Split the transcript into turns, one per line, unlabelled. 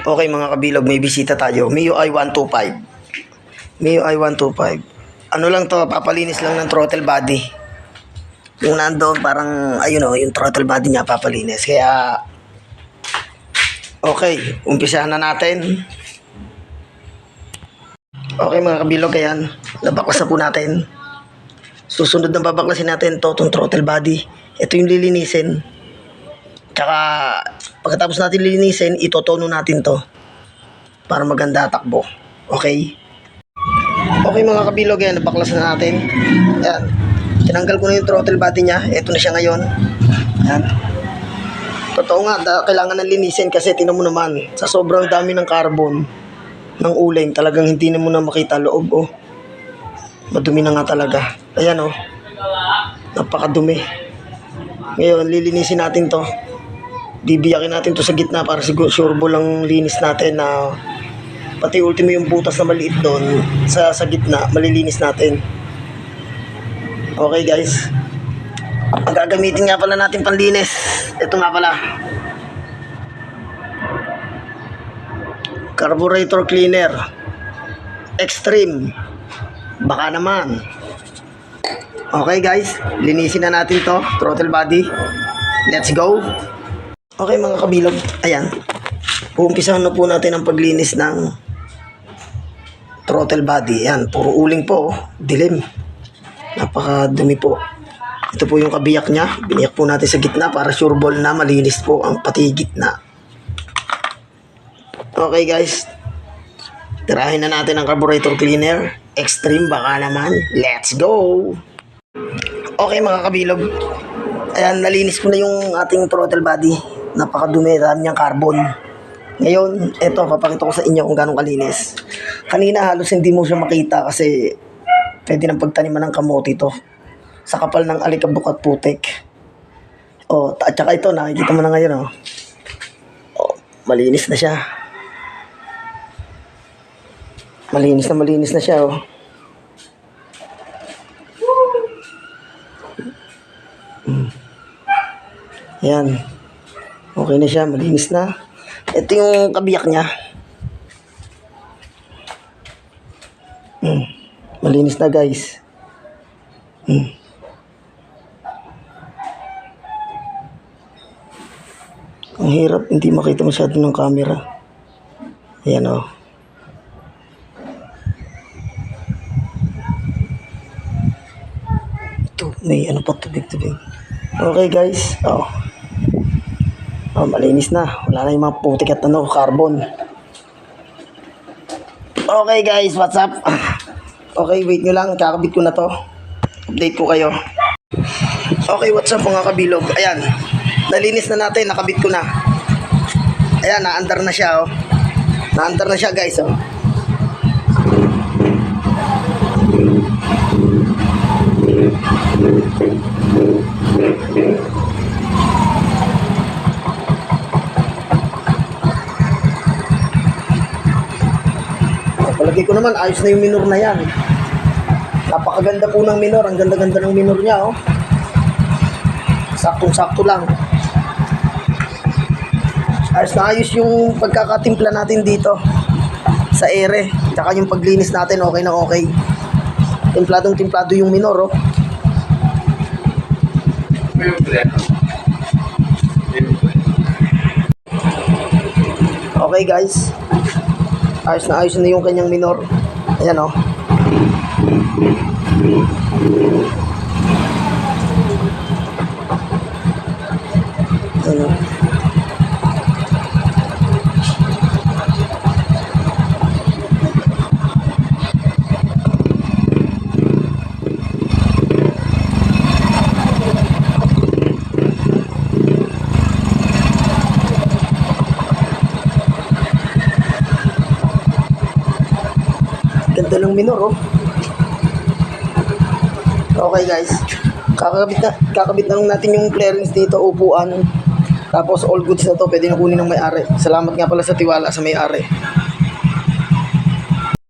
Okay mga kabilog, may bisita tayo. MIUI 125. MIUI 125. Ano lang to, papalinis lang ng throttle body. Yung nandoon parang, ayun o, yung throttle body niya papalinis. Kaya, okay, umpisahan na natin. Okay mga kabilog, ayan. Nabaklas na po natin. Susunod na babaklasin natin to, itong throttle body. Ito yung lilinisin. Tsaka, pagkatapos natin lilinisin, itotono natin to. Para maganda takbo. Okay? Okay mga kabilog, yan. Nabaklas na natin. Yan. Tinanggal ko na yung throttle body niya. Ito na siya ngayon. Yan. Totoo nga, kailangan na linisin kasi tinan mo naman, sa sobrang dami ng carbon, ng uling, talagang hindi na mo na makita loob, oh. Madumi na nga talaga. Ayan, oh. Napakadumi. Ngayon, lilinisin natin to. Bibiyakin natin to sa gitna para siguro sure lang linis natin na pati ultimo yung butas na maliit doon sa gitna, malilinis natin. Okay guys. Ang gagamitin nga pala natin panlinis. Ito nga pala. Carburetor cleaner. Extreme. Baka naman. Okay guys, linisin na natin to, throttle body. Let's go. Okay mga kabilog, ayan. Uumpisahan na po natin ang paglinis ng throttle body. Ayan, puro uling po, dilim. Napakadumi po. Ito po yung kabiyak niya. Biniyak po natin sa gitna para sure na malinis po ang pati gitna. Okay guys, tirahin na natin ang carburetor cleaner. Extreme baka naman. Let's go. Okay mga kabilog, ayan, nalinis ko na yung ating throttle body. Napakadumi, dami niyang carbon. Ngayon, eto, papakita ko sa inyo kung gano'ng kalinis. Kanina halos hindi mo siya makita kasi pwede nang pagtaniman ng kamote ito. Sa kapal ng alikabok at putik. O, at saka ito, nakikita mo na ngayon, oh. O, malinis na siya. Malinis na siya, oh. Ayan. Okay na siya, malinis na. Ito yung kabiyak niya. Malinis na guys. Ang hirap, hindi makita masyado ng camera. Ayan o. Ito, may ano pa, tubig-tubig. Okay guys, malinis na. Wala na yung mga putik at carbon. Okay guys, what's up? Okay, wait nyo lang. Kakabit ko na to. Update ko kayo. Okay, what's up mga kabilog? Ayan, nalinis na natin. Nakabit ko na. Ayan, naandar na siya, oh. Naandar na siya guys, oh. Palagay ko naman, ayos na yung minor na yan. Napakaganda po ng minor. Ang ganda-ganda ng minor niya, oh. Saktong-sakto lang. Ayos na ayos yung pagkakatimpla natin dito sa ere. Tsaka yung paglinis natin, okay na okay. Templadong-templado yung minor, oh. Okay guys, ayos na yung kanyang minor. Ayan o. Ayan o. Ganda ng minor, oh. Okay guys, kakabit na lang natin yung clearance dito, upuan. Tapos all goods na to, pwede na kunin ng may-ari. Salamat nga pala sa tiwala sa may-ari.